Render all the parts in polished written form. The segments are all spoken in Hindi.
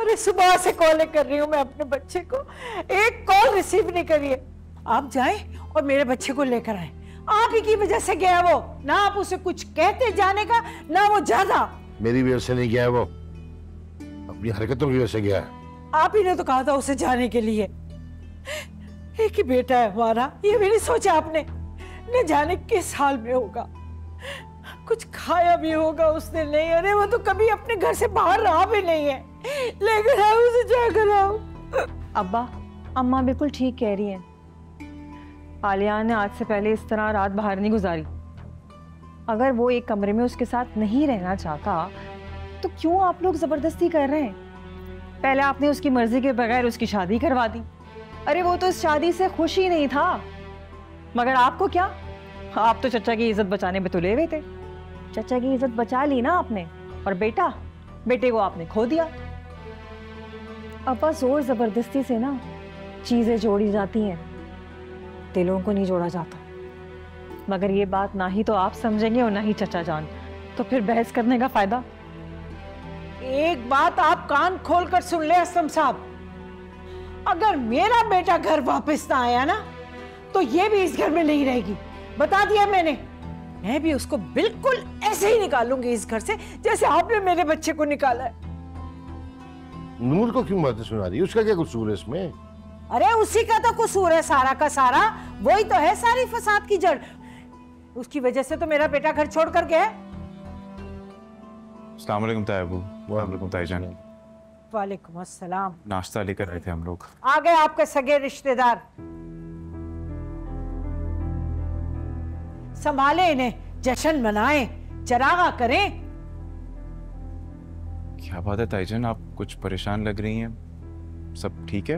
अरे सुबह से कॉलें कर रही हूँ मैं अपने बच्चे को, एक कॉल रिसीव नहीं करी है। आप जाएं और मेरे बच्चे को लेकर आए। आप ही की वजह से गया वो, ना आप उसे कुछ कहते जाने का, ना वो ज्यादा। मेरी वजह से नहीं गया है वो, अपनी हरकतों की वजह से गया है। आप ही ने तो कहा था उसे जाने के लिए। एक ही बेटा है हमारा, ये भी नहीं सोचा आपने। न जाने किस हाल में होगा, कुछ खाया भी होगा उसने नहीं। अरे वो तो कभी अपने घर से बाहर रहा भी नहीं है। लेकर आओ उसे, जाकर आओ। अब्बा, अम्मा बिल्कुल ठीक कह रही हैं। आलिया ने आज से पहले इस तरह रात बाहर नहीं गुजारी। अगर वो एक कमरे में उसके साथ नहीं रहना चाहता तो क्यों आप लोग जबरदस्ती कर रहे हैं? पहले आपने उसकी मर्जी के बगैर उसकी शादी करवा दी। अरे वो तो इस शादी से खुश ही नहीं था, मगर आपको क्या, आप तो चचा की इज्जत बचाने में तुले हुए थे। चचा की इज्जत बचा ली ना आपने, और बेटे को आपने खो दिया। अब्बा, जोर जबरदस्ती से ना चीजें जोड़ी जाती हैं, दिलों को नहीं जोड़ा जाता। मगर ये बात ना ही तो आप समझेंगे और ना ही चचा जान, तो फिर बहस करने का फायदा। एक बात आप कान खोलकर सुन ले असलम साहब, अगर मेरा बेटा घर वापस ना आया ना तो ये भी इस घर में नहीं रहेगी। बता दिया मैंने, मैं भी उसको बिल्कुल ऐसे ही निकालूंगी इस घर से जैसे आपने मेरे बच्चे को निकाला है। नूर को क्यों बातें सुना रही है? उसका क्या कसूर है इसमें? अरे उसी का तो कसूर है सारा का सारा, वही तो है सारी फसाद की जड़। उसकी वजह से तो मेरा बेटा घर छोड़ कर गया। अस्सलाम वालेकुम तायबू। वालेकुम ताईजान। वालेकुम अस्सलाम। नाश्ता लेकर आए थे हम लोग। आ गए आपके सगे रिश्तेदार। संभाले इन्हें, जश्न मनाएं, चरागा करें। क्या बात है ताईजान, आप कुछ परेशान लग रही हैं? सब ठीक है?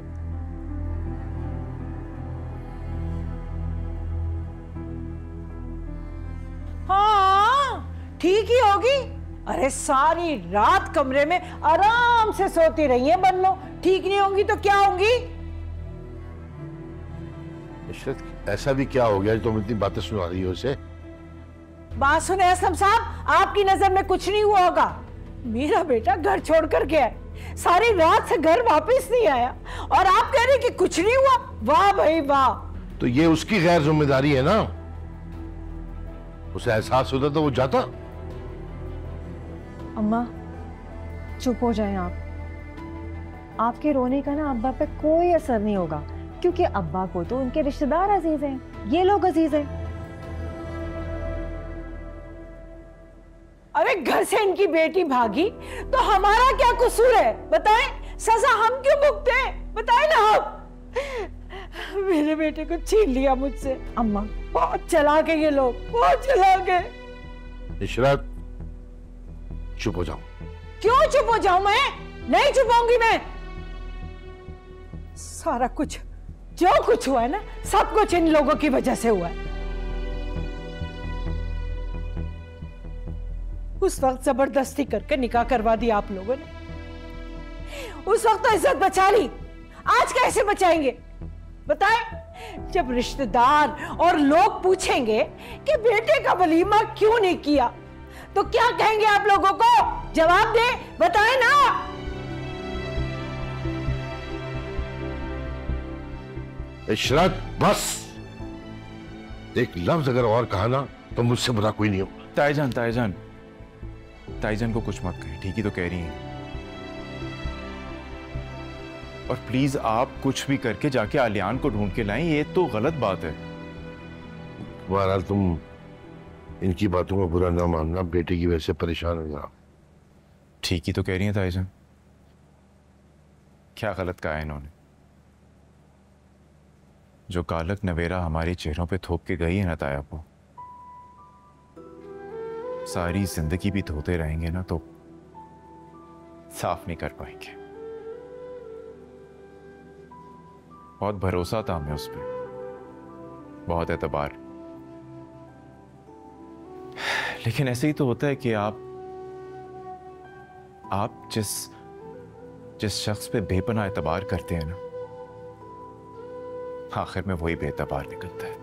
हाँ ठीक ही होगी। अरे सारी रात कमरे में आराम से सोती रही है बन्नो, ठीक नहीं होंगी तो क्या होंगी? इशरत, ऐसा भी क्या हो गया जो तुम इतनी बातें सुना रही हो उसे? बात सुने असलम साहब, आपकी नजर में कुछ नहीं हुआ होगा। मेरा बेटा घर छोड़कर गया है, सारी रात से घर वापस नहीं आया, और आप कह रहे कि कुछ नहीं हुआ? वाह भाई वाह। तो ये उसकी गैर जिम्मेदारी है ना, उसे एहसास होता तो वो जाता। अम्मा चुप हो जाएं आप। आपके रोने का ना अब्बा पे कोई असर नहीं होगा, क्योंकि अब्बा को तो उनके रिश्तेदार अजीज हैं, ये लोग अजीज हैं। अरे घर से इनकी बेटी भागी तो हमारा क्या कसूर है? बताएं, सजा हम क्यों भुगते हैं? बताएं ना आप। मेरे बेटे को छीन लिया मुझसे। अम्मा बहुत चालाक है ये लोग, बहुत चालाक है। इशरत, चुप हो जाओ। क्यों चुप हो जाऊं मैं? नहीं चुप होंगी मैं। सारा कुछ जो कुछ हुआ है ना, सब कुछ इन लोगों की वजह से हुआ है। उस वक्त जबरदस्ती करके निकाह करवा दिया आप लोगों ने। उस वक्त तो इज्जत बचा ली, आज कैसे बचाएंगे? बताएं, जब रिश्तेदार और लोग पूछेंगे कि बेटे का वलीमा क्यों नहीं किया, तो क्या कहेंगे आप लोगों को? जवाब दे, बताएं ना। इशरत बस, एक लफ्ज अगर और कहा ना तो मुझसे बुरा कोई नहीं होगा। ताईजान ताईजान को कुछ मत कहें, ठीक ही तो कह रही हैं। और प्लीज आप कुछ भी करके जाके आलियान को ढूंढ के लाएं, ये तो गलत बात है। बहरहाल तुम इनकी बातों को बुरा ना मानना, बेटे की वजह से परेशान हो जाओ। ठीक ही तो कह रही हैं ताईजान, क्या गलत कहा है इन्होंने? जो कालक नवेरा हमारे चेहरों पे थोप के गई है ना ताया को, सारी जिंदगी भी धोते रहेंगे ना तो साफ नहीं कर पाएंगे। बहुत भरोसा था हमें उस पर, बहुत एतबार, लेकिन ऐसे ही तो होता है कि आप जिस शख्स पे बेपनाह एतबार करते हैं ना, आखिर में वही बेतबार निकलता है।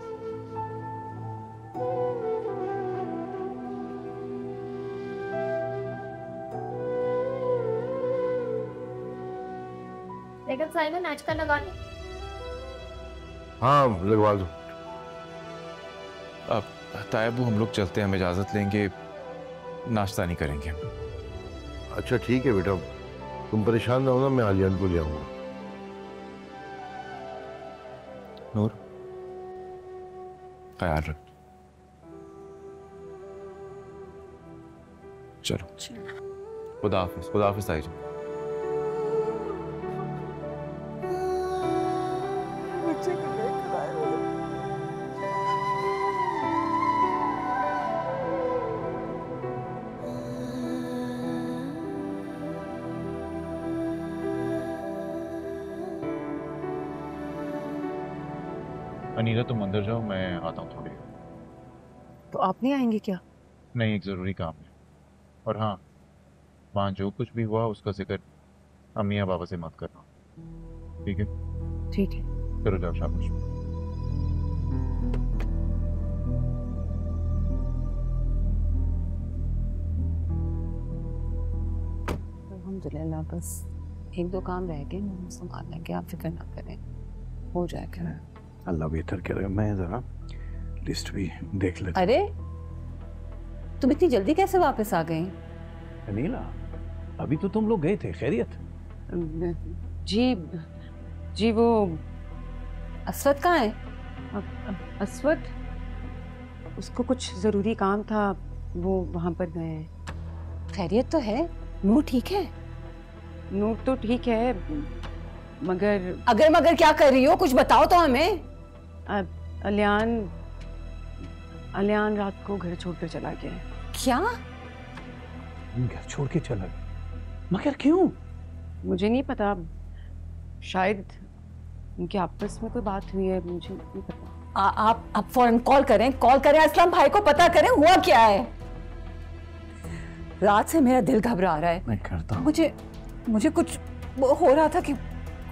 लेकिन साइमन आजकल लगा ली। हाँ लगवा दो। अब तायब हम लोग चलते हैं, हम इजाजत लेंगे, नाश्ता नहीं करेंगे। अच्छा ठीक है बेटा, तुम परेशान ना हो ना, मैं आलियान को ले आऊंगा। नूर ख्याल रख। चलो खुदा हाफिज ताई जी। अनीता तुम अंदर जाओ, मैं आता हूँ थोड़ी। तो आप नहीं आएंगे क्या? नहीं, एक ज़रूरी काम है। और हाँ, वहाँ जो कुछ भी हुआ उसका जिक्र अम्मी या बाबा से मत करना, ठीक है? ठीक है। चलो जाओ, शाबाश। अल्हम्दुलिल्लाह, बस एक दो काम रह गए, हम संभाल लेंगे, आप फिक्र ना करें, हो जाएगा। अल्लाह बेहतर करेगा। मैं जरा लिस्ट भी देख लेता। अरे तुम इतनी जल्दी कैसे वापस आ गए? अनीला, अभी तो तुम लोग गए थे, खैरियत? जी वो असवद कहाँ है? असवद, उसको कुछ जरूरी काम था, वो वहां पर गए हैं। खैरियत तो है? नूर ठीक है? नूर तो ठीक है, मगर मगर क्या कर रही हो, कुछ बताओ तो हमें। अलियान रात को घर छोड़कर चला गया है। क्या? घर छोड़ के चला गया? मगर क्यों? मुझे नहीं पता, शायद उनके आपस में कोई बात हुई है, मुझे नहीं पता। आप फौरन कॉल करें असलम भाई को, पता करें हुआ क्या है। रात से मेरा दिल घबरा रहा है। मैं करता हूँ। मुझे कुछ वो हो रहा था कि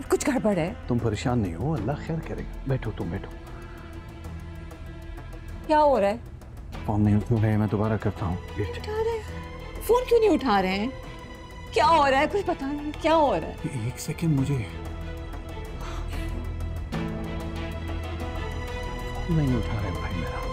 कुछ गड़बड़ है। तुम परेशान नहीं हो, अल्लाह खैर करेगा। बैठो, तुम बैठो। क्या हो रहा है? फोन नहीं उठा रहे, मैं दोबारा करता हूँ। फोन क्यों नहीं उठा रहे हैं? क्या हो रहा है, कुछ पता नहीं क्या हो रहा है। एक सेकंड, मुझे नहीं उठा रहे भाई मेरा।